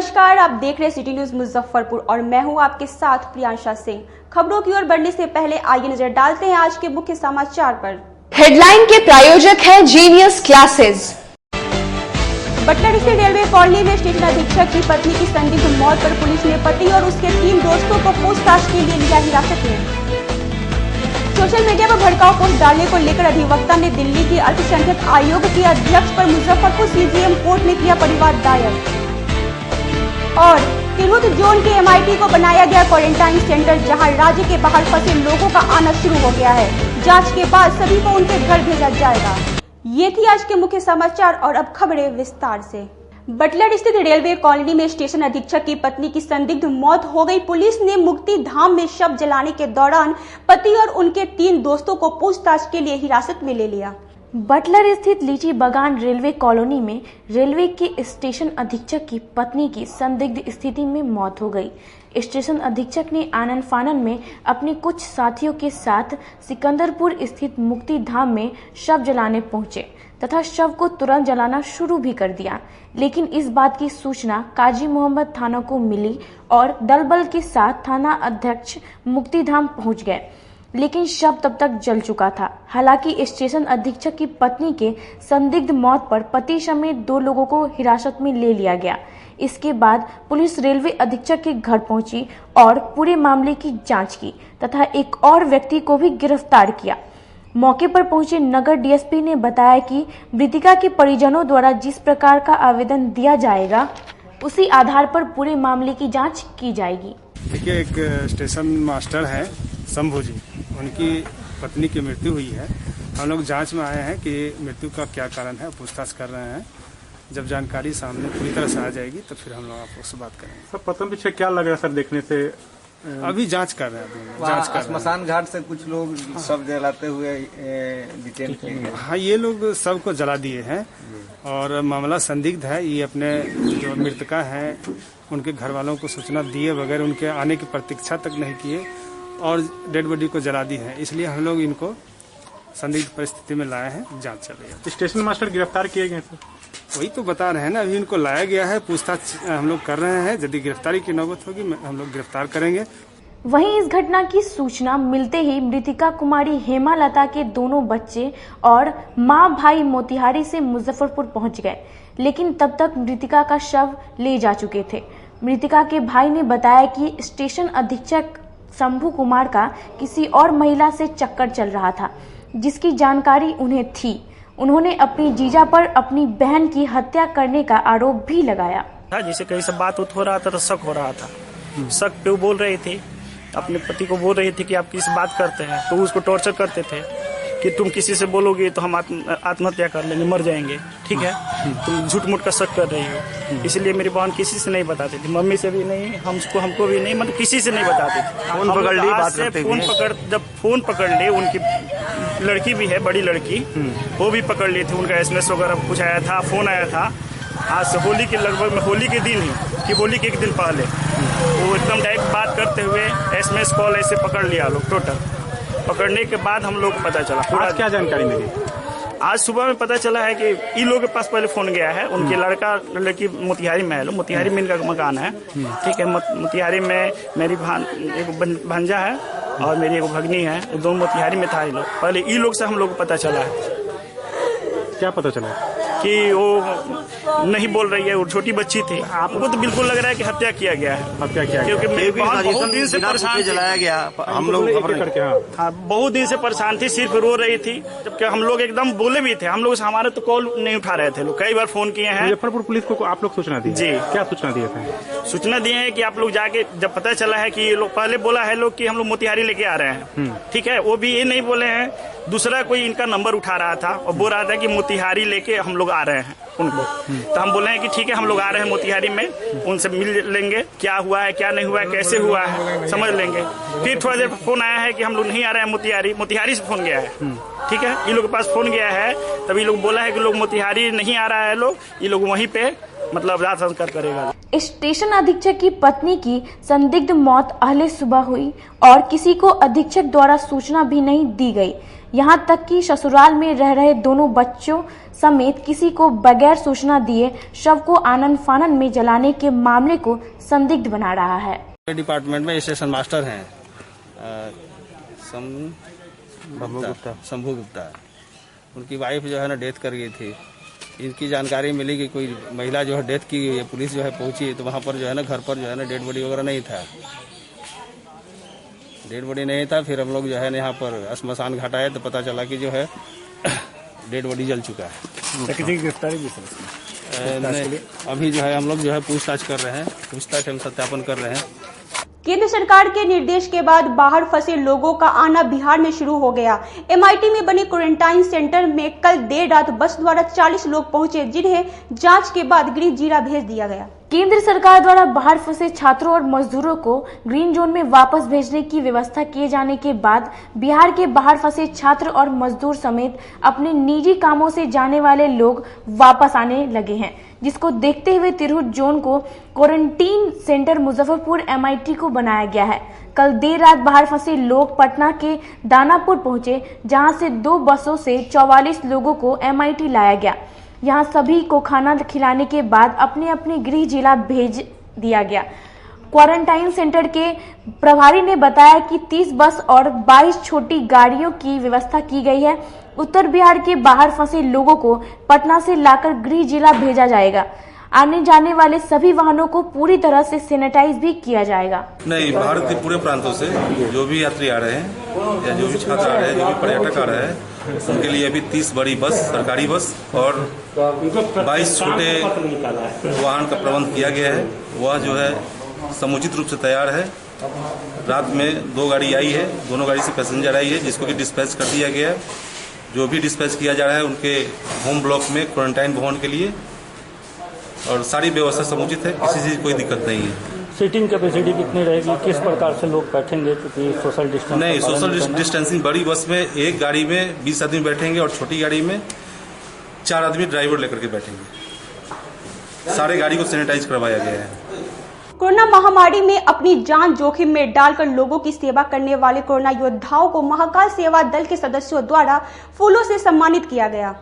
नमस्कार, आप देख रहे सिटी न्यूज मुजफ्फरपुर और मैं हूं आपके साथ प्रियांशा सिंह। खबरों की ओर बढ़ने से पहले आइए नजर डालते हैं आज के मुख्य समाचार पर। हेडलाइन के प्रायोजक हैं जीनियस क्लासेस। बटलर स्थित रेलवे कॉलोनी में स्टेशन अधीक्षक की पत्नी की संदिग्ध मौत पर पुलिस ने पति और उसके 3 दोस्तों को पूछताछ के लिए लिया हिरासत में। सोशल मीडिया पर भड़काऊ पोस्ट डालने को लेकर अधिवक्ता ने दिल्ली के अल्पसंख्यक आयोग के अध्यक्ष पर मुजफ्फरपुर सीजीएम कोर्ट में किया परिवाद दायर। और तिरहुत जोन के MIT को बनाया गया क्वारंटाइन सेंटर, जहां राज्य के बाहर फंसे लोगों का आना शुरू हो गया है। जांच के बाद सभी को उनके घर भेजा जाएगा। ये थी आज के मुख्य समाचार और अब खबरें विस्तार से। बटलर स्थित रेलवे कॉलोनी में स्टेशन अधीक्षक की पत्नी की संदिग्ध मौत हो गई। पुलिस ने मुक्ति धाम में शव जलाने के दौरान पति और उनके 3 दोस्तों को पूछताछ के लिए हिरासत में ले लिया। बटलर स्थित लीची बागान रेलवे कॉलोनी में रेलवे के स्टेशन अधीक्षक की पत्नी की संदिग्ध स्थिति में मौत हो गई। स्टेशन अधीक्षक ने आनन फानन में अपने कुछ साथियों के साथ सिकंदरपुर स्थित मुक्ति धाम में शव जलाने पहुंचे तथा शव को तुरंत जलाना शुरू भी कर दिया, लेकिन इस बात की सूचना काजी मोहम्मद थाना को मिली और दल बल के साथ थाना अध्यक्ष मुक्ति धाम पहुंच गए, लेकिन शव तब तक जल चुका था। हालांकि स्टेशन अधीक्षक की पत्नी के संदिग्ध मौत पर पति समेत 2 लोगों को हिरासत में ले लिया गया। इसके बाद पुलिस रेलवे अधीक्षक के घर पहुंची और पूरे मामले की जांच की तथा एक और व्यक्ति को भी गिरफ्तार किया। मौके पर पहुंचे नगर DSP ने बताया कि मृतिका के परिजनों द्वारा जिस प्रकार का आवेदन दिया जाएगा उसी आधार पर पूरे मामले की जाँच की जाएगी। देखिए, एक स्टेशन मास्टर है शंभू जी, उनकी पत्नी की मृत्यु हुई है। हम लोग जांच में आए हैं कि मृत्यु का क्या कारण है, पूछताछ कर रहे हैं। जब जानकारी सामने पूरी तरह से आ जाएगी तो फिर हम लोग आपसे बात करेंगे। सर, पता पीछे क्या लग रहा है सर देखने से? अभी जांच कर रहे हैं। जांच कर श्मशान घाट से कुछ लोग शव जलाते हुए डिटेल किए गए। हाँ, ये लोग शव को जला दिए हैं और मामला संदिग्ध है। ये अपने जो मृतका है उनके घर वालों को सूचना दिए बगैर उनके आने की प्रतीक्षा तक नहीं किए और डेड बॉडी को जला दी है। इसलिए हम लोग इनको संदिग्ध परिस्थिति में लाए हैं, जांच चल रही है। स्टेशन मास्टर गिरफ्तार किए गए थे, वही तो बता रहे हैं ना। अभी इनको लाया गया है, पूछताछ हम लोग कर रहे हैं। यदि गिरफ्तारी की नौबत होगी हम लोग गिरफ्तार करेंगे। वहीं इस घटना की सूचना मिलते ही मृतिका कुमारी हेमा लता के दोनों बच्चे और मां भाई मोतिहारी से मुजफ्फरपुर पहुंच गए, लेकिन तब तक मृतिका का शव ले जा चुके थे। मृतिका के भाई ने बताया कि स्टेशन अधीक्षक शंभू कुमार का किसी और महिला से चक्कर चल रहा था, जिसकी जानकारी उन्हें थी। उन्होंने अपनी जीजा पर अपनी बहन की हत्या करने का आरोप भी लगाया। जैसे कहीं से बात हो रहा था तो शक हो रहा था। शक पे वो बोल रहे थे, अपने पति को बोल रहे थे कि आप किसी बात करते हैं, तो उसको टॉर्चर करते थे कि तुम किसी से बोलोगे तो हम आत्महत्या कर लेंगे, मर जाएंगे, ठीक है। तुम झूठ मूठ का शक कर रही हो। इसलिए मेरी बहन किसी से नहीं बताती थी, मम्मी से भी नहीं, हमको भी नहीं, मतलब किसी से नहीं बताती थी। फोन पकड़ ली, बात करते हुए जब फोन पकड़ लिए, उनकी लड़की भी है, बड़ी लड़की, वो भी पकड़ ली थी। उनका SMS वगैरह कुछ आया था, फोन आया था। आज से होली के लगभग में, होली के दिन ही कि होली के 1 दिन पहले वो एकदम डायरेक्ट बात करते हुए SMS कॉल ऐसे पकड़ लिया लोग। टोटल पकड़ने के बाद हम लोग को पता चला। आज क्या जानकारी मिली? आज सुबह में पता चला है कि इन लोगों के पास पहले फोन गया है। उनके लड़की मोतिहारी में है, मोतिहारी में इनका मकान है, ठीक है। मोतिहारी में मेरी एक भांजा है और मेरी एक भगनी है, दोनों मोतिहारी में था। ये लोग पहले इन लोग से हम लोग को पता चला है। क्या पता चला? कि वो नहीं बोल रही है, वो छोटी बच्ची थी। आपको तो बिल्कुल लग रहा है कि हत्या किया गया है। हत्या किया गया क्योंकि बहुत दिन से परेशान जलाया गया। हम लोग हाँ, बहुत दिन से परेशान थी, सिर्फ रो रही थी। जबकि हम लोग एकदम बोले भी थे, हम लोग हमारे तो कॉल नहीं उठा रहे थे। लोग कई बार फोन किए हैं। मुजफ्फरपुर पुलिस को आप लोग सूचना दी? जी। क्या सूचना दिए थे? सूचना दिए हैं कि आप लोग जाके, जब पता चला है कि ये लोग पहले बोला है लोग कि हम लोग मोतिहारी लेके आ रहे हैं, ठीक है। वो भी ये नहीं बोले हैं, दूसरा कोई इनका नंबर उठा रहा था और बोल रहा था कि मोतिहारी लेके हम लोग आ रहे हैं उनको। तो हम बोले हैं कि ठीक है, हम लोग आ रहे हैं मोतिहारी में, उनसे मिल लेंगे, क्या हुआ है क्या नहीं हुआ है, कैसे हुआ है समझ लेंगे। फिर थोड़ा देर फोन आया है कि हम लोग नहीं आ रहे हैं मोतिहारी से फोन गया है, ठीक है। इन लोग के पास फोन गया है, तभी लोग बोला है कि लोग मोतिहारी नहीं आ रहा है, लोग ये लोग वहीं पे मतलब दाह संस्कार करेगा। स्टेशन अधीक्षक की पत्नी की संदिग्ध मौत अहले सुबह हुई और किसी को अधीक्षक द्वारा सूचना भी नहीं दी गई। यहाँ तक कि ससुराल में रह रहे दोनों बच्चों समेत किसी को बगैर सूचना दिए शव को आनन फानन में जलाने के मामले को संदिग्ध बना रहा है। डिपार्टमेंट में स्टेशन मास्टर हैं शंभू गुप्ता, उनकी वाइफ जो है ना डेथ कर गई थी। इनकी जानकारी मिली कि कोई महिला जो है डेथ की गई है। पुलिस जो है पहुंची तो वहाँ पर जो है ना घर पर जो है ना डेड बॉडी वगैरह नहीं था, डेड बॉडी नहीं था। फिर हम लोग जो है ना यहाँ पर श्मशान घाट आए तो पता चला कि जो है डेड बॉडी जल चुका है। किसी की गिरफ्तारी भी अभी जो है हम लोग जो है पूछताछ कर रहे हैं, पूछताछ हम सत्यापन कर रहे हैं। केंद्र सरकार के निर्देश के बाद बाहर फंसे लोगों का आना बिहार में शुरू हो गया। एमआईटी में बने क्वारंटाइन सेंटर में कल देर रात बस द्वारा 40 लोग पहुंचे, जिन्हें जांच के बाद गृह जिला भेज दिया गया। केंद्र सरकार द्वारा बाहर फंसे छात्रों और मजदूरों को ग्रीन जोन में वापस भेजने की व्यवस्था किए जाने के बाद बिहार के बाहर फंसे छात्र और मजदूर समेत अपने निजी कामों से जाने वाले लोग वापस आने लगे हैं, जिसको देखते हुए तिरहुत जोन को क्वारंटीन सेंटर मुजफ्फरपुर एमआईटी को बनाया गया है। कल देर रात बाहर फंसे लोग पटना के दानापुर पहुंचे, जहां से 2 बसों से 44 लोगों को एमआईटी लाया गया। यहां सभी को खाना खिलाने के बाद अपने अपने गृह जिला भेज दिया गया। क्वारंटाइन सेंटर के प्रभारी ने बताया कि 30 बस और 22 छोटी गाड़ियों की व्यवस्था की गई है। उत्तर बिहार के बाहर फंसे लोगों को पटना से लाकर गृह जिला भेजा जाएगा। आने जाने वाले सभी वाहनों को पूरी तरह से सैनिटाइज भी किया जाएगा। नहीं, भारत के पूरे प्रांतों से जो भी यात्री आ रहे हैं या जो भी छात्र आ रहे हैं, जो भी पर्यटक आ रहे हैं, उनके लिए अभी 30 बड़ी बस, सरकारी बस और 22 छोटे वाहन का प्रबंध किया गया है। वह जो है समुचित रूप से तैयार है। रात में 2 गाड़ी आई है, दोनों गाड़ी से पैसेंजर आई है, जिसको कि डिस्पैच कर दिया गया है। जो भी डिस्पैच किया जा रहा है उनके होम ब्लॉक में क्वारंटाइन भवन के लिए, और सारी व्यवस्था समुचित है, किसी चीज कोई दिक्कत नहीं है। सीटिंग कैपेसिटी कितनी रहेगी, किस प्रकार से लोग बैठेंगे, क्योंकि सोशल डिस्टेंस नहीं, सोशल डिस्टेंसिंग बड़ी बस में एक गाड़ी में 20 आदमी बैठेंगे और छोटी गाड़ी में 4 आदमी ड्राइवर लेकर के बैठेंगे। सारे गाड़ी को सैनिटाइज करवाया गया है। कोरोना महामारी में अपनी जान जोखिम में डालकर लोगों की सेवा करने वाले कोरोना योद्धाओं को महाकाल सेवा दल के सदस्यों द्वारा फूलों से सम्मानित किया गया।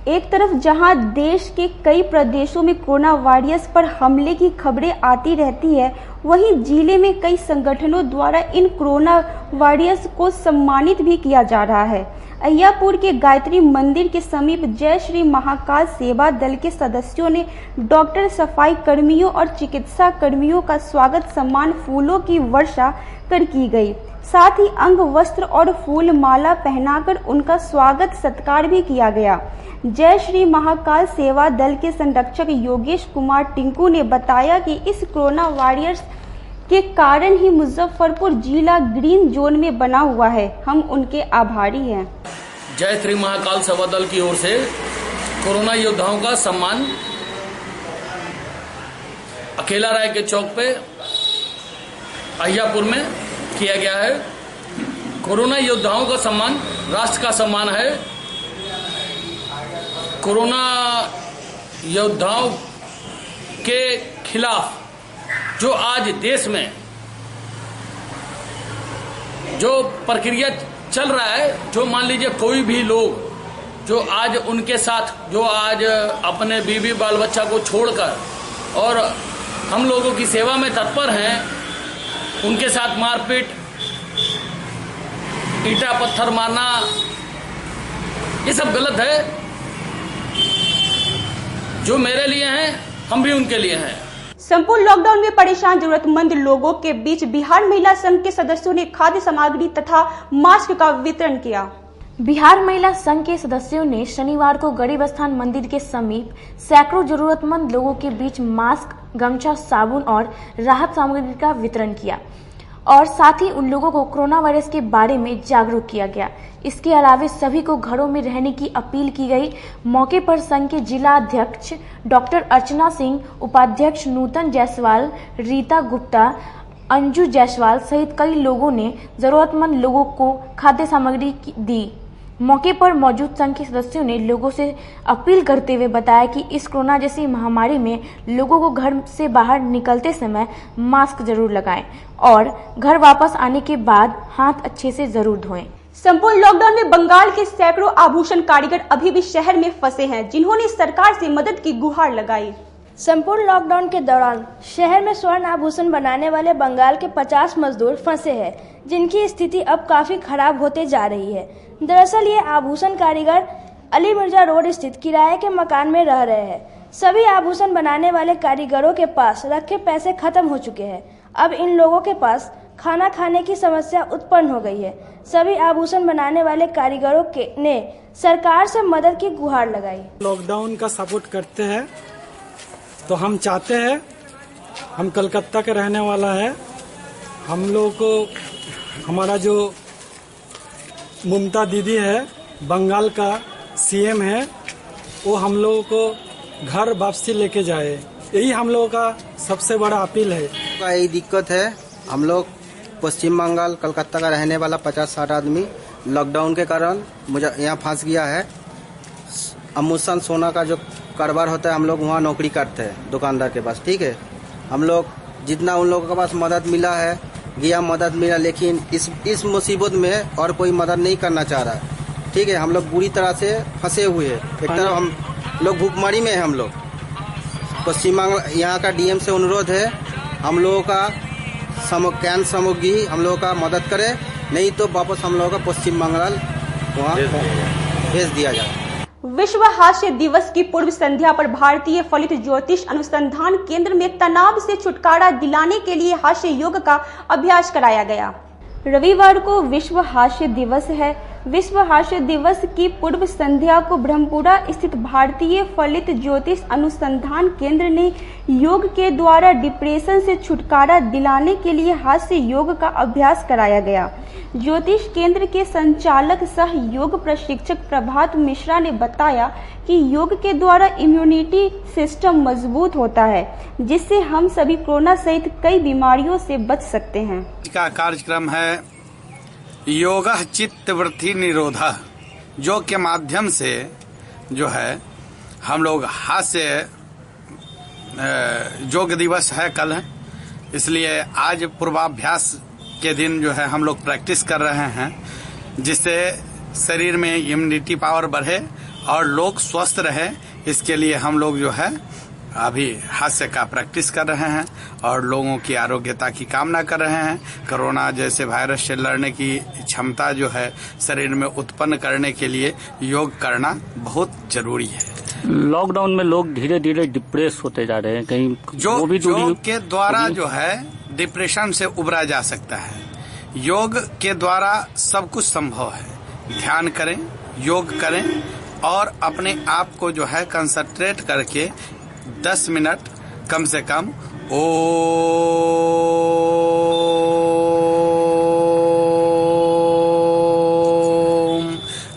एक तरफ जहां देश के कई प्रदेशों में कोरोना वायरस पर हमले की खबरें आती रहती है, वहीं जिले में कई संगठनों द्वारा इन कोरोना वॉरियर्स को सम्मानित भी किया जा रहा है। अय्यापुर के गायत्री मंदिर के समीप जय श्री महाकाल सेवा दल के सदस्यों ने डॉक्टर, सफाई कर्मियों और चिकित्सा कर्मियों का स्वागत सम्मान फूलों की वर्षा कर की गई। साथ ही अंग वस्त्र और फूल माला पहनाकर उनका स्वागत सत्कार भी किया गया। जय श्री महाकाल सेवा दल के संरक्षक योगेश कुमार टिंकू ने बताया कि इस कोरोना वॉरियर्स के कारण ही मुजफ्फरपुर जिला ग्रीन जोन में बना हुआ है। हम उनके आभारी हैं। जय श्री महाकाल सेवा दल की ओर से कोरोना योद्धाओं का सम्मान अकेला राय के चौक पे अय्यापुर में किया गया है। कोरोना योद्धाओं का सम्मान राष्ट्र का सम्मान है। कोरोना योद्धाओं के खिलाफ जो आज देश में जो प्रक्रिया चल रहा है, जो मान लीजिए कोई भी लोग जो आज उनके साथ जो आज अपने बीवी बाल बच्चा को छोड़कर और हम लोगों की सेवा में तत्पर हैं, उनके साथ मारपीट, ईंटा पत्थर मारना, ये सब गलत है। जो मेरे लिए हैं, हम भी उनके लिए हैं। संपूर्ण लॉकडाउन में परेशान जरूरतमंद लोगों के बीच बिहार महिला संघ के सदस्यों ने खाद्य सामग्री तथा मास्क का वितरण किया। बिहार महिला संघ के सदस्यों ने शनिवार को गरीब स्थान मंदिर के समीप सैकड़ों जरूरतमंद लोगों के बीच मास्क, गमछा, साबुन और राहत सामग्री का वितरण किया और साथ ही उन लोगों को कोरोना वायरस के बारे में जागरूक किया गया। इसके अलावा सभी को घरों में रहने की अपील की गई। मौके पर संघ के जिला अध्यक्ष डॉक्टर अर्चना सिंह, उपाध्यक्ष नूतन जायसवाल, रीता गुप्ता, अंजू जायसवाल सहित कई लोगों ने जरूरतमंद लोगों को खाद्य सामग्री दी। मौके पर मौजूद संघ के सदस्यों ने लोगों से अपील करते हुए बताया कि इस कोरोना जैसी महामारी में लोगों को घर से बाहर निकलते समय मास्क जरूर लगाएं और घर वापस आने के बाद हाथ अच्छे से जरूर धोएं। संपूर्ण लॉकडाउन में बंगाल के सैकड़ों आभूषण कारीगर अभी भी शहर में फंसे हैं, जिन्होंने सरकार से मदद की गुहार लगाई। संपूर्ण लॉकडाउन के दौरान शहर में स्वर्ण आभूषण बनाने वाले बंगाल के 50 मजदूर फंसे हैं, जिनकी स्थिति अब काफी खराब होते जा रही है। दरअसल ये आभूषण कारीगर अली मिर्जा रोड स्थित किराए के मकान में रह रहे हैं। सभी आभूषण बनाने वाले कारीगरों के पास रखे पैसे खत्म हो चुके हैं। अब इन लोगों के पास खाना खाने की समस्या उत्पन्न हो गई है। सभी आभूषण बनाने वाले कारीगरों ने सरकार से मदद की गुहार लगाई। लॉकडाउन का सपोर्ट करते हैं तो हम चाहते हैं, हम कलकत्ता के रहने वाला है, हम लोग को हमारा जो ममता दीदी है बंगाल का सीएम है, वो हम लोगों को घर वापसी लेके जाए, यही हम लोगों का सबसे बड़ा अपील है। यही दिक्कत है, हम लोग पश्चिम बंगाल कलकत्ता का रहने वाला 50-60 आदमी लॉकडाउन के कारण मुझे यहाँ फंस गया है। आभूषण सोना का जो कारोबार होता है, हम लोग वहाँ नौकरी करते हैं दुकानदार के पास, ठीक है। हम लोग जितना उन लोगों के पास मदद मिला है गया मदद मिला, लेकिन इस मुसीबत में और कोई मदद नहीं करना चाह रहा है, ठीक है। हम लोग बुरी तरह से फंसे हुए हैं। एक तरफ हम लोग भूखमरी में है। हम लोग पश्चिम बंगाल यहाँ का डीएम से अनुरोध है, हम लोगों का कैन सामग्री हम लोगों का मदद करे, नहीं तो वापस हम लोगों का पश्चिम बंगाल वहाँ भेज दिया जाए। विश्व हास्य दिवस की पूर्व संध्या पर भारतीय फलित ज्योतिष अनुसंधान केंद्र में तनाव से छुटकारा दिलाने के लिए हास्य योग का अभ्यास कराया गया। रविवार को विश्व हास्य दिवस है। विश्व हास्य दिवस की पूर्व संध्या को ब्रह्मपुरा स्थित भारतीय फलित ज्योतिष अनुसंधान केंद्र ने योग के द्वारा डिप्रेशन से छुटकारा दिलाने के लिए हास्य योग का अभ्यास कराया गया। ज्योतिष केंद्र के संचालक सह योग प्रशिक्षक प्रभात मिश्रा ने बताया कि योग के द्वारा इम्यूनिटी सिस्टम मजबूत होता है, जिससे हम सभी कोरोना सहित कई बीमारियों से बच सकते हैं। का कार्यक्रम है योग चित्त वृत्ति निरोधा, योग के माध्यम से जो है हम लोग हास्य योग दिवस है कल है, इसलिए आज पूर्वाभ्यास के दिन जो है हम लोग प्रैक्टिस कर रहे हैं, जिससे शरीर में इम्यूनिटी पावर बढ़े और लोग स्वस्थ रहे। इसके लिए हम लोग जो है अभी हास्य का प्रैक्टिस कर रहे हैं और लोगों की आरोग्यता की कामना कर रहे हैं। कोरोना जैसे वायरस से लड़ने की क्षमता जो है शरीर में उत्पन्न करने के लिए योग करना बहुत जरूरी है। लॉकडाउन में लोग धीरे धीरे डिप्रेस होते जा रहे हैं, कहीं योग के द्वारा जो है डिप्रेशन से उबरा जा सकता है। योग के द्वारा सब कुछ संभव है। ध्यान करें, योग करें और अपने आप को जो है कंसंट्रेट करके 10 मिनट कम से कम ओम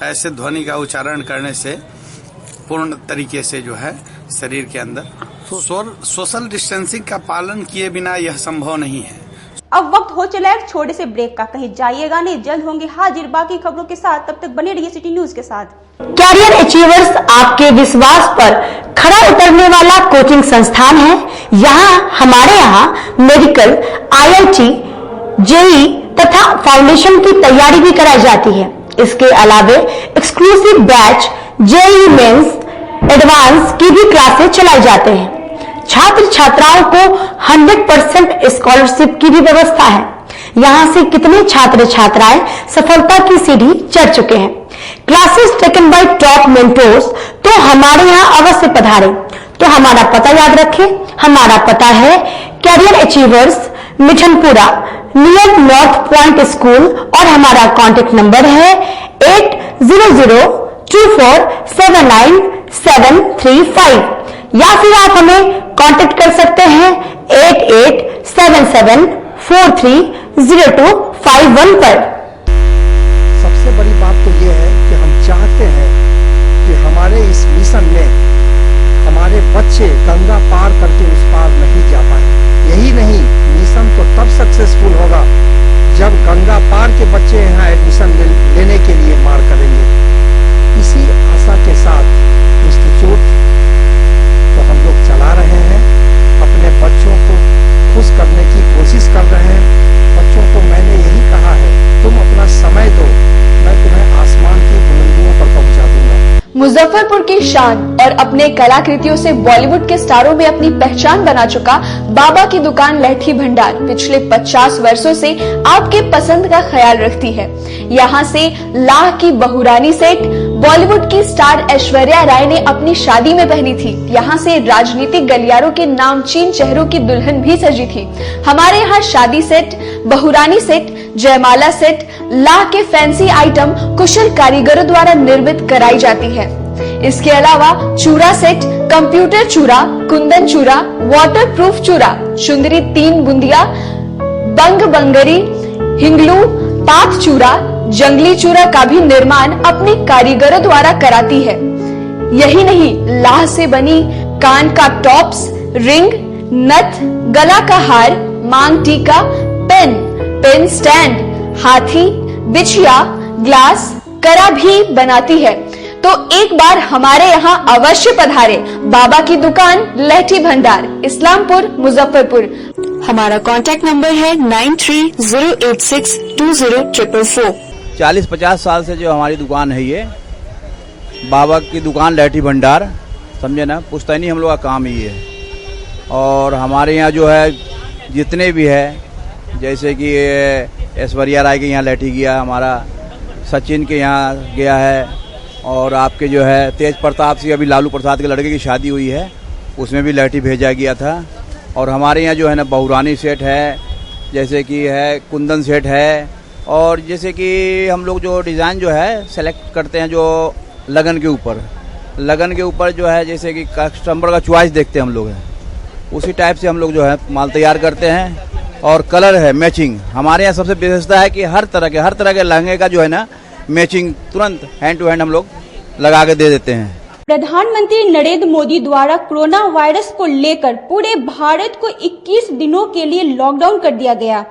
ऐसे ध्वनि का उच्चारण करने से पूर्ण तरीके से जो है शरीर के अंदर सोशल डिस्टेंसिंग का पालन किए बिना यह संभव नहीं है। अब वक्त हो चला एक छोटे से ब्रेक का, कहीं जाइएगा नहीं, जल्द होंगे हाजिर बाकी खबरों के साथ। तब तक बने रहिए सिटी न्यूज के साथ। कैरियर अचीवर्स आपके विश्वास पर खरा उतरने वाला कोचिंग संस्थान है। हमारे यहाँ मेडिकल, IIT, जेई तथा फाउंडेशन की तैयारी भी कराई जाती है। इसके अलावे exclusive batch JEE mains advance की भी क्लासेस चलाई जाते हैं। छात्र छात्राओं को 100% स्कॉलरशिप की भी व्यवस्था है। यहाँ से कितने छात्र छात्राएं सफलता की सीढ़ी चढ़ चुके हैं। Classes taken by top mentors, तो हमारे यहाँ अवश्य पधारें। तो हमारा पता याद रखें, हमारा पता है career achievers, Mithanpura, near north point school और हमारा कॉन्टेक्ट नंबर है 8002479735 या फिर आप हमें कांटेक्ट कर सकते हैं 8877430251 पर। सबसे बड़ी बात तो ये है कि हम चाहते हैं कि हमारे इस मिशन में हमारे बच्चे गंगा पार करके उस पार नहीं जा पाए। यही नहीं, मिशन तो तब सक्सेसफुल होगा जब गंगा पार के बच्चे यहाँ एडमिशन लेने के लिए मार करेंगे। मुजफ्फरपुर की शान और अपने कलाकृतियों से बॉलीवुड के स्टारों में अपनी पहचान बना चुका बाबा की दुकान लहठी भंडार पिछले 50 वर्षों से आपके पसंद का ख्याल रखती है। यहाँ से लाह की बहुरानी सेट बॉलीवुड की स्टार ऐश्वर्या राय ने अपनी शादी में पहनी थी। यहाँ से राजनीतिक गलियारों के नामचीन चेहरों की दुल्हन भी सजी थी। हमारे यहाँ शादी सेट, बहुरानी सेट, जयमाला सेट, लाह के फैंसी आइटम कुशल कारीगरों द्वारा निर्मित कराई जाती है। इसके अलावा चूड़ा सेट, कंप्यूटर चूड़ा, कुंदन चूड़ा, वाटरप्रूफ चूड़ा, चुंदरी 3 बुंदिया, बंग बंगरी, हिंगलू, पात चूड़ा, जंगली चूड़ा का भी निर्माण अपने कारीगरों द्वारा कराती है। यही नहीं, लाह से बनी कान का टॉप्स, रिंग, नथ, गला का हार, मांग टीका, पेन स्टैंड, हाथी, बिछिया, ग्लास, करा भी बनाती है। तो एक बार हमारे यहाँ अवश्य पधारे। बाबा की दुकान लहठी भंडार, इस्लामपुर, मुजफ्फरपुर। हमारा कांटेक्ट नंबर है 9308620444। 40-50 साल से जो हमारी दुकान है, ये बाबा की दुकान लहठी भंडार, समझे ना, पुश्तैनी हम लोग का काम ही है। और हमारे यहाँ जो है जितने भी है, जैसे कि ऐश्वर्या राय के यहाँ लहठी गया, हमारा सचिन के यहाँ गया है, और आपके जो है तेज प्रताप सिंह, अभी लालू प्रसाद के लड़के की शादी हुई है, उसमें भी लहठी भेजा गया था। और हमारे यहाँ जो है ना बहुरानी सेट है, जैसे कि है कुंदन सेट है, और जैसे कि हम लोग जो डिज़ाइन जो है सेलेक्ट करते हैं जो लगन के ऊपर जो है, जैसे कि कस्टमर का चॉइस देखते हैं हम लोग, उसी टाइप से हम लोग जो है माल तैयार करते हैं। और कलर है मैचिंग, हमारे यहाँ सबसे विशेषता है कि हर तरह के लहंगे का जो है ना मैचिंग तुरंत हैंड टू हैंड हम लोग लगा के दे देते हैं। प्रधानमंत्री नरेंद्र मोदी द्वारा कोरोना वायरस को लेकर पूरे भारत को 21 दिनों के लिए लॉकडाउन कर दिया गया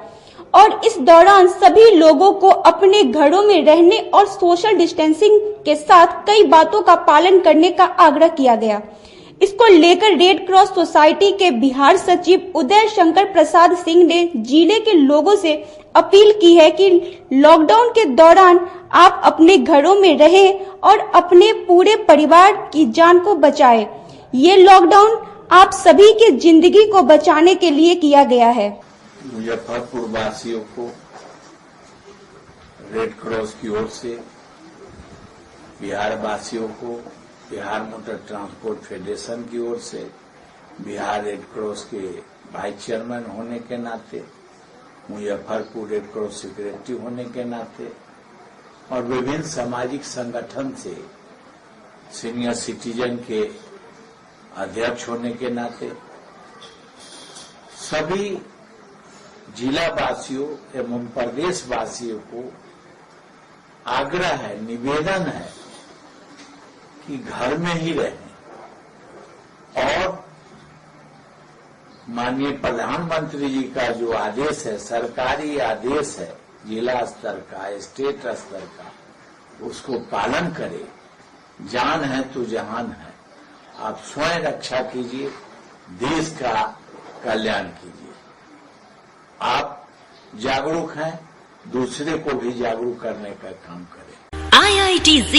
और इस दौरान सभी लोगों को अपने घरों में रहने और सोशल डिस्टेंसिंग के साथ कई बातों का पालन करने का आग्रह किया गया। इसको लेकर रेड क्रॉस सोसाइटी के बिहार सचिव उदय शंकर प्रसाद सिंह ने जिले के लोगों से अपील की है कि लॉकडाउन के दौरान आप अपने घरों में रहें और अपने पूरे परिवार की जान को बचाएं। ये लॉकडाउन आप सभी की जिंदगी को बचाने के लिए किया गया है। मुजफ्फरपुर वासियों को रेड क्रॉस की ओर से, बिहार वासियों को बिहार मोटर ट्रांसपोर्ट फेडरेशन की ओर से, बिहार रेड क्रॉस के वाइस चेयरमैन होने के नाते, मुजफ्फरपुर रेड क्रॉस सेक्रेटरी होने के नाते और विभिन्न सामाजिक संगठन से सीनियर सिटीजन के अध्यक्ष होने के नाते सभी जिला वासियों एवं प्रदेश वासियों को आग्रह है, निवेदन है कि घर में ही रहें और माननीय प्रधानमंत्री जी का जो आदेश है, सरकारी आदेश है, जिला स्तर का, स्टेट स्तर का, उसको पालन करें। जान है तो जहान है। आप स्वयं रक्षा कीजिए, देश का कल्याण कीजिए। आप जागरूक हैं, दूसरे को भी जागरूक करने का काम करें। IITZ,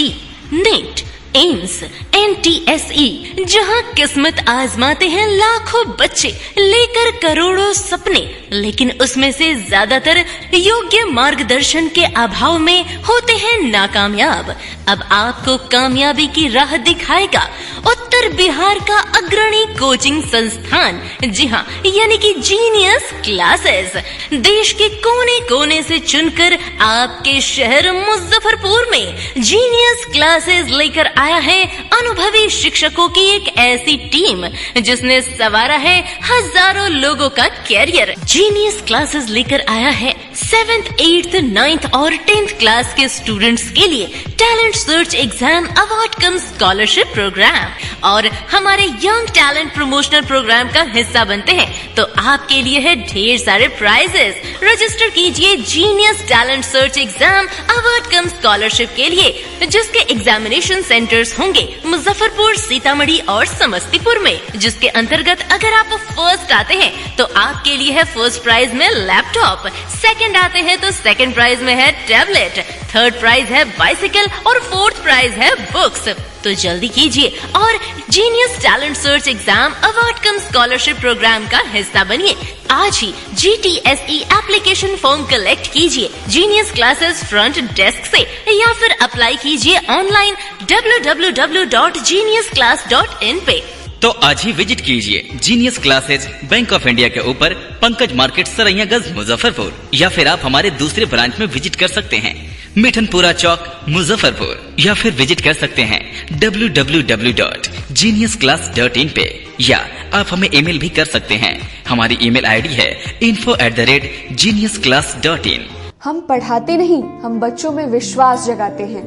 NEET, एम्स, NTSE, जहां किस्मत आजमाते हैं लाखों बच्चे, लेकर करोड़ों सपने, लेकिन उसमें से ज्यादातर योग्य मार्गदर्शन के अभाव में होते हैं नाकामयाब। अब आपको कामयाबी की राह दिखाएगा उत्तर बिहार का अग्रणी कोचिंग संस्थान, जी हाँ, यानी कि जीनियस क्लासेस। देश के कोने कोने से चुनकर आपके शहर मुजफ्फरपुर में जीनियस क्लासेस लेकर आया है अनुभवी शिक्षकों की एक ऐसी टीम जिसने संवारा है हजारों लोगों का कैरियर। जीनियस क्लासेस लेकर आया है 7th, 8th, 9th और 10th क्लास के स्टूडेंट्स के लिए talent search exam, award cum scholarship program और हमारे यंग टैलेंट प्रमोशनल प्रोग्राम का हिस्सा बनते हैं तो आपके लिए है ढेर सारे प्राइजेस। रजिस्टर कीजिए genius talent search exam, award cum scholarship के लिए, जिसके एग्जामिनेशन सेंटर्स होंगे मुजफ्फरपुर, सीतामढ़ी और समस्तीपुर में, जिसके अंतर्गत अगर आप फर्स्ट आते हैं तो आपके लिए है फर्स्ट प्राइज में लैपटॉप, सेकंड सेकंड आते हैं तो सेकंड प्राइज में है टैबलेट, थर्ड प्राइज है बाइसिकल और फोर्थ प्राइज है बुक्स। तो जल्दी कीजिए और genius talent search exam award cum scholarship program का हिस्सा बनिए। आज ही GTSE एप्लीकेशन फॉर्म कलेक्ट कीजिए जीनियस क्लासेस फ्रंट डेस्क से या फिर अप्लाई कीजिए ऑनलाइन www.geniusclass.in पे। तो आज ही विजिट कीजिए genius classes bank of India के ऊपर पंकज मार्केट सरैयागंज मुजफ्फरपुर, या फिर आप हमारे दूसरे ब्रांच में विजिट कर सकते हैं मिठनपुरा चौक मुजफ्फरपुर, या फिर विजिट कर सकते हैं www.geniusclass.in पे, या आप हमें ईमेल भी कर सकते हैं। हमारी ईमेल आईडी है info@geniusclass.in। हम पढ़ाते नहीं, हम बच्चों में विश्वास जगाते हैं।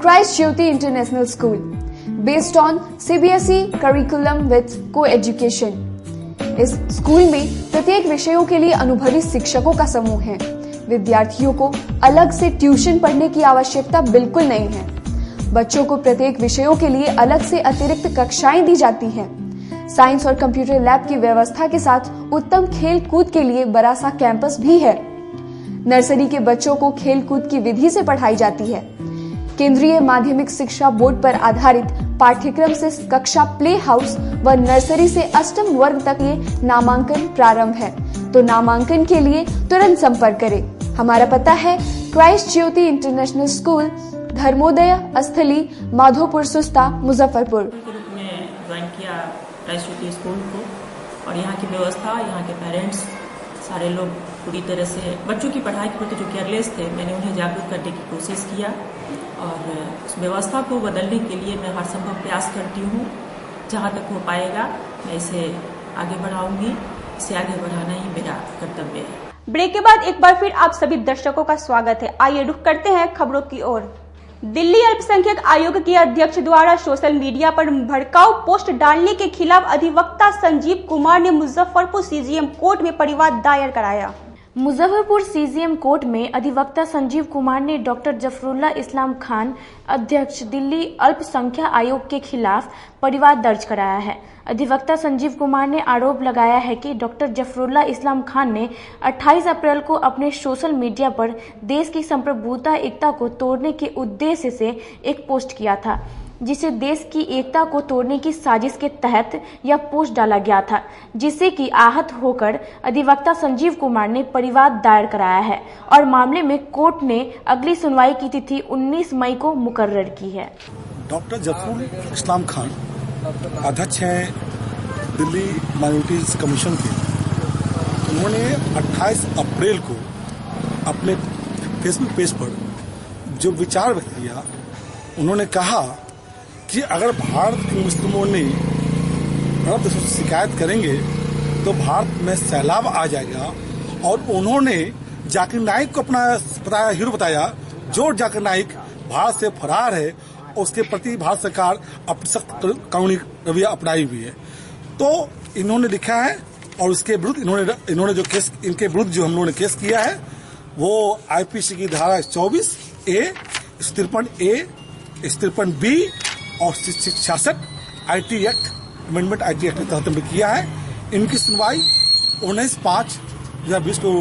Christ Jyoti international school based on CBSE curriculum with co-education। इस स्कूल में प्रत्येक विषयों के लिए अनुभवी शिक्षकों का समूह है। विद्यार्थियों को अलग से ट्यूशन पढ़ने की आवश्यकता बिल्कुल नहीं है। बच्चों को प्रत्येक विषयों के लिए अलग से अतिरिक्त कक्षाएं दी जाती हैं। साइंस और कंप्यूटर लैब की व्यवस्था के साथ उत्तम खेल कूद के लिए बड़ा सा कैंपस भी है। नर्सरी के बच्चों को खेल कूद की विधि से पढ़ाई जाती है। केंद्रीय माध्यमिक शिक्षा बोर्ड पर आधारित पाठ्यक्रम से कक्षा प्ले हाउस व नर्सरी से अष्टम वर्ग तक ये नामांकन प्रारंभ है। तो नामांकन के लिए तुरंत संपर्क करें। हमारा पता है क्राइस्ट ज्योति इंटरनेशनल स्कूल, धर्मोदय स्थली, माधोपुर सुस्ता, मुजफ्फरपुर। में ज्वाइन किया क्राइस्ट ज्योति स्कूल को, और यहाँ की व्यवस्था, यहाँ के पेरेंट्स सारे लोग पूरी तरह से बच्चों की पढ़ाई के प्रति जो केयरलेस थे, मैंने उन्हें जागरूक करने की कोशिश किया और उस व्यवस्था को बदलने के लिए मैं हर संभव प्रयास करती हूँ। जहाँ तक हो पाएगा मैं इसे आगे बढ़ाऊंगी। इसे आगे बढ़ाना ही मेरा कर्तव्य है। ब्रेक के बाद एक बार फिर आप सभी दर्शकों का स्वागत है। आइए रुख करते हैं खबरों की ओर। दिल्ली अल्पसंख्यक आयोग के अध्यक्ष द्वारा सोशल मीडिया पर भड़काऊ पोस्ट डालने के खिलाफ अधिवक्ता संजीव कुमार ने मुजफ्फरपुर CGM कोर्ट में परिवाद दायर कराया। मुजफ्फरपुर CGM कोर्ट में अधिवक्ता संजीव कुमार ने डॉक्टर जफरुल्ला इस्लाम खान, अध्यक्ष दिल्ली अल्पसंख्यक आयोग के खिलाफ परिवाद दर्ज कराया है। अधिवक्ता संजीव कुमार ने आरोप लगाया है कि डॉक्टर जफरुल्ला इस्लाम खान ने 28 अप्रैल को अपने सोशल मीडिया पर देश की संप्रभुता एकता को तोड़ने के उद्देश्य से एक पोस्ट किया था, जिसे देश की एकता को तोड़ने की साजिश के तहत यह पोस्ट डाला गया था, जिससे कि आहत होकर अधिवक्ता संजीव कुमार ने परिवाद दायर कराया है और मामले में कोर्ट ने अगली सुनवाई की तिथि 19 मई को मुकर्रर की है। डॉक्टर जफरुल इस्लाम खान अध्यक्ष हैं दिल्ली माइनॉरिटीज कमीशन के। उन्होंने 28 अप्रैल को अपने फेसबुक पेज पर जो विचार व्यक्त किया, उन्होंने कहा कि अगर भारत के मुस्लिमों ने अरब देशों से शिकायत करेंगे तो भारत में सैलाब आ जाएगा। और उन्होंने जाकिर नाइक को अपना हीरो बताया। जो जाकिर नाइक भारत से फरार है, उसके प्रति भारत सरकार अपनी सख्त कानूनी रवैया अपनाई हुई है। तो इन्होंने लिखा है और उसके विरुद्ध इन्होंने जो केस, इनके विरुद्ध जो हम लोगों ने केस किया है वो IPC की धारा 24A, 53A, 53B और 66 IT act amendment IT act के तहत हमने किया है। इनकी सुनवाई 19/5/2020 को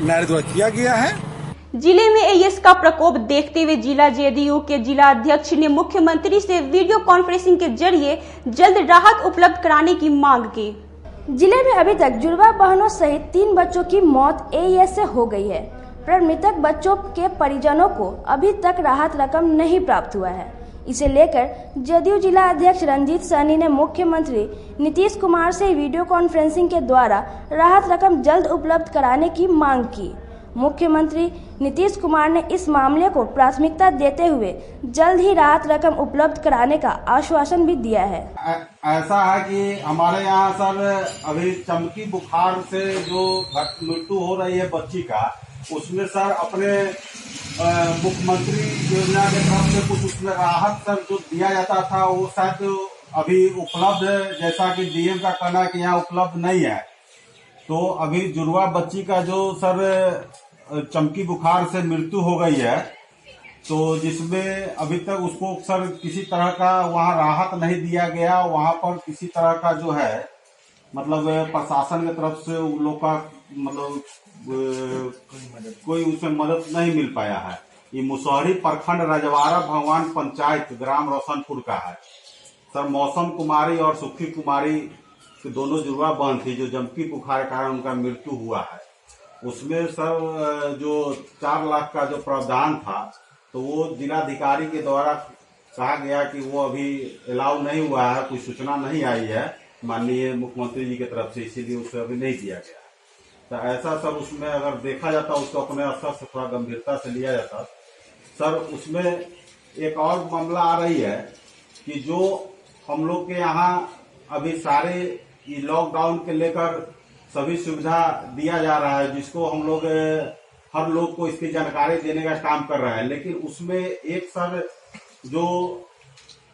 न्यायालय द्वारा किया गया है। जिले में एईएस का प्रकोप देखते हुए जिला JDU के जिला अध्यक्ष ने मुख्यमंत्री से वीडियो कॉन्फ्रेंसिंग के जरिए जल्द राहत उपलब्ध कराने की मांग की। जिले में अभी तक जुड़वा बहनों सहित 3 बच्चों की मौत एईएस से हो गई है, पर मृतक बच्चों के परिजनों को अभी तक राहत रकम नहीं प्राप्त हुआ है। इसे लेकर जदयू जिला अध्यक्ष रंजीत सहनी ने मुख्यमंत्री नीतीश कुमार से वीडियो कॉन्फ्रेंसिंग के द्वारा राहत रकम जल्द उपलब्ध कराने की मांग की। मुख्यमंत्री नीतीश कुमार ने इस मामले को प्राथमिकता देते हुए जल्द ही राहत रकम उपलब्ध कराने का आश्वासन भी दिया है। ऐसा है कि हमारे यहाँ सर अभी चमकी बुखार से जो मृत्यु हो रही है बच्ची का, उसमें सर अपने मुख्यमंत्री योजना के तरफ से कुछ उसमें राहत सर जो दिया जाता था वो शायद अभी उपलब्ध, जैसा कि DM का कहना है कि यहाँ उपलब्ध नहीं है। तो अभी जुड़वा बच्ची का जो सर चमकी बुखार से मृत्यु हो गई है, तो जिसमें अभी तक उसको सर किसी तरह का वहाँ राहत नहीं दिया गया। वहाँ पर किसी तरह का जो है मतलब प्रशासन की तरफ से उन लोग का मतलब कोई उसमें मदद नहीं मिल पाया है। ये मुसहरी प्रखंड रजवाड़ा भगवान पंचायत ग्राम रोशनपुर का है सर। मौसम कुमारी और सुखी कुमारी की दोनों जुड़वा बहन थी जो जमकी बुखार के कारण उनका मृत्यु हुआ है। उसमें सर जो 4 लाख का जो प्रावधान था तो वो जिलाधिकारी के द्वारा कहा गया कि वो अभी अलाउ नहीं हुआ है, कोई सूचना नहीं आई है माननीय मुख्यमंत्री जी की तरफ से, इसीलिए उसे अभी नहीं दिया गया। तो ऐसा सर उसमें अगर देखा जाता उसको अपने स्तर से थोड़ा गंभीरता से लिया जाता सर। उसमें एक और मामला आ रही है कि जो हम लोग के यहाँ अभी सारे लॉकडाउन के लेकर सभी सुविधा दिया जा रहा है, जिसको हम लोग हर लोग को इसकी जानकारी देने का काम कर रहे हैं। लेकिन उसमें एक सर जो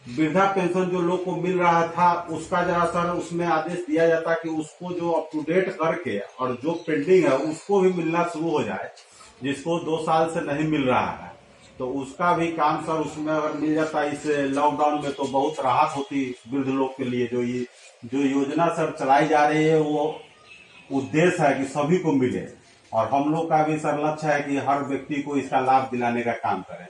वृद्धा पेंशन जो लोग को मिल रहा था उसका जरा सर उसमें आदेश दिया जाता कि उसको जो अप टू डेट करके और जो पेंडिंग है उसको भी मिलना शुरू हो जाए, जिसको 2 साल से नहीं मिल रहा है। तो उसका भी काम सर उसमें अगर मिल जाता इस लॉकडाउन में तो बहुत राहत होती वृद्ध लोग के लिए। जो योजना सर चलाई जा रही है वो उद्देश्य है कि सभी को मिले, और हम लोग का भी सर लक्ष्य है कि हर व्यक्ति को इसका लाभ दिलाने का काम करें।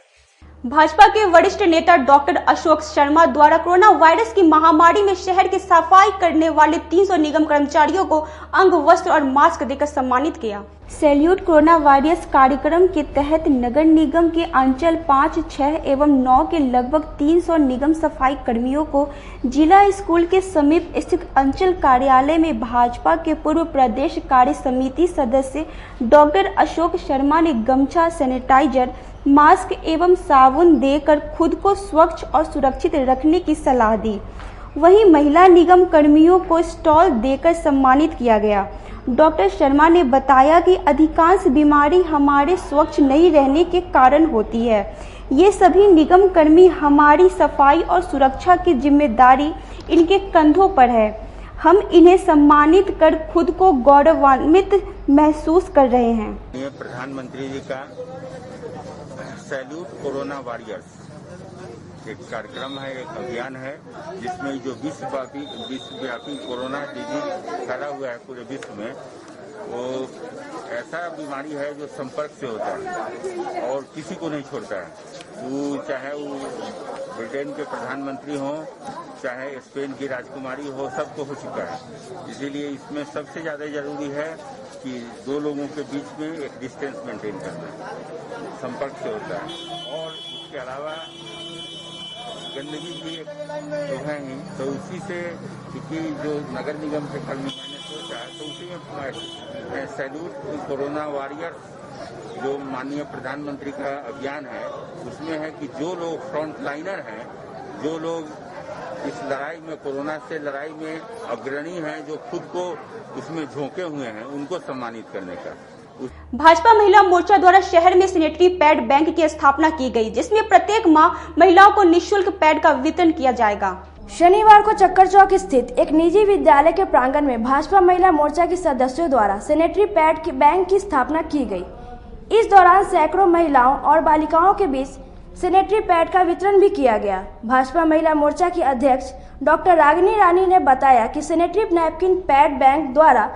भाजपा के वरिष्ठ नेता डॉक्टर अशोक शर्मा द्वारा कोरोना वायरस की महामारी में शहर की सफाई करने वाले 300 निगम कर्मचारियों को अंग वस्त्र और मास्क देकर सम्मानित किया। सैल्यूट कोरोना वायरस कार्यक्रम के तहत नगर निगम के अंचल 5, 6 एवं 9 के लगभग 300 निगम सफाई कर्मियों को जिला स्कूल के समीप स्थित अंचल कार्यालय में भाजपा के पूर्व प्रदेश कार्य समिति सदस्य डॉक्टर अशोक शर्मा ने गमछा, सैनिटाइजर, मास्क एवं साबुन देकर खुद को स्वच्छ और सुरक्षित रखने की सलाह दी। वहीं महिला निगम कर्मियों को स्टॉल देकर सम्मानित किया गया। डॉक्टर शर्मा ने बताया कि अधिकांश बीमारी हमारे स्वच्छ नहीं रहने के कारण होती है। ये सभी निगम कर्मी हमारी सफाई और सुरक्षा की जिम्मेदारी इनके कंधों पर है। हम इन्हें सम्मानित कर खुद को गौरवान्वित महसूस कर रहे हैं। ये प्रधानमंत्री जी का सैल्यूट कोरोना वॉरियर्स एक कार्यक्रम है, एक अभियान है, जिसमें जो विश्वव्यापी कोरोना डिजीज फैला हुआ है पूरे विश्व में, वो ऐसा बीमारी है जो संपर्क से होता है और किसी को नहीं छोड़ता है। वो चाहे वो ब्रिटेन के प्रधानमंत्री हो, चाहे स्पेन की राजकुमारी हो, सबको हो चुका है। इसीलिए इसमें सबसे ज्यादा जरूरी है कि 2 लोगों के बीच में एक डिस्टेंस मेंटेन करना, संपर्क से होता है। और उसके अलावा गंदगी भी तो है ही, तो उसी से क्योंकि जो नगर निगम से कल मैंने सोचा तो उसी में सैल्यूट कोरोना वॉरियर्स जो माननीय प्रधानमंत्री का अभियान है उसमें है कि जो लोग फ्रंट लाइनर हैं, जो लोग इस लड़ाई में कोरोना से लड़ाई में अग्रणी हैं, जो खुद को उसमें झोंके हुए हैं, उनको सम्मानित करने का। भाजपा महिला मोर्चा द्वारा शहर में सैनिटरी पैड बैंक की स्थापना की गई, जिसमें प्रत्येक माह महिलाओं को निःशुल्क पैड का वितरण किया जाएगा। शनिवार को चक्कर चौक स्थित एक निजी विद्यालय के प्रांगण में भाजपा महिला मोर्चा के सदस्यों द्वारा सैनिटरी पैड की बैंक की स्थापना की गई। इस दौरान सैकड़ों महिलाओं और बालिकाओं के बीच सैनिटरी पैड का वितरण भी किया गया। भाजपा महिला मोर्चा की अध्यक्ष डॉक्टर रागिनी रानी ने बताया कि सैनिटरी नैपकिन पैड बैंक द्वारा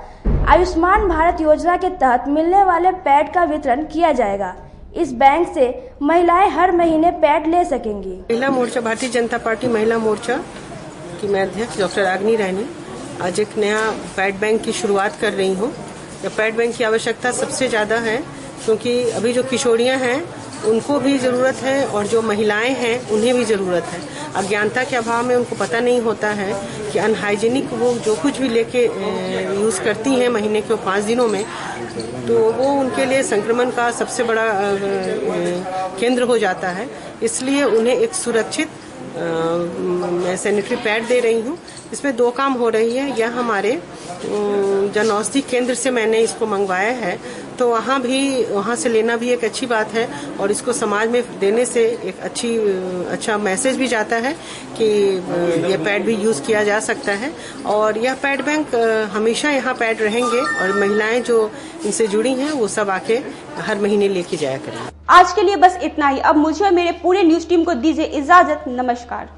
आयुष्मान भारत योजना के तहत मिलने वाले पैड का वितरण किया जाएगा। इस बैंक से महिलाएं हर महीने पैड ले सकेंगी। महिला मोर्चा, भारतीय जनता पार्टी महिला मोर्चा की मैं अध्यक्ष डॉक्टर रागिनी रानी आज एक नया पैड बैंक की शुरुआत कर रही हूँ। पैड बैंक की आवश्यकता सबसे ज्यादा है क्योंकि अभी जो किशोरियां हैं उनको भी जरूरत है और जो महिलाएं हैं उन्हें भी जरूरत है। अज्ञानता के अभाव में उनको पता नहीं होता है कि अनहाइजीनिक वो जो कुछ भी लेके यूज करती हैं महीने के 5 दिनों में, तो वो उनके लिए संक्रमण का सबसे बड़ा केंद्र हो जाता है। इसलिए उन्हें एक सुरक्षित मैं सैनिटरी पैड दे रही हूँ। इसमें 2 काम हो रही है। यह हमारे जन औषधि केंद्र से मैंने इसको मंगवाया है, तो वहाँ से लेना भी एक अच्छी बात है और इसको समाज में देने से एक अच्छा मैसेज भी जाता है कि ये पैड भी यूज किया जा सकता है। और यह पैड बैंक हमेशा यहाँ पैड रहेंगे और महिलाएं जो इनसे जुड़ी हैं वो सब आके हर महीने लेके जाया करेंगे। आज के लिए बस इतना ही। अब मुझे और मेरे पूरे न्यूज टीम को दीजिए इजाजत। नमस्कार।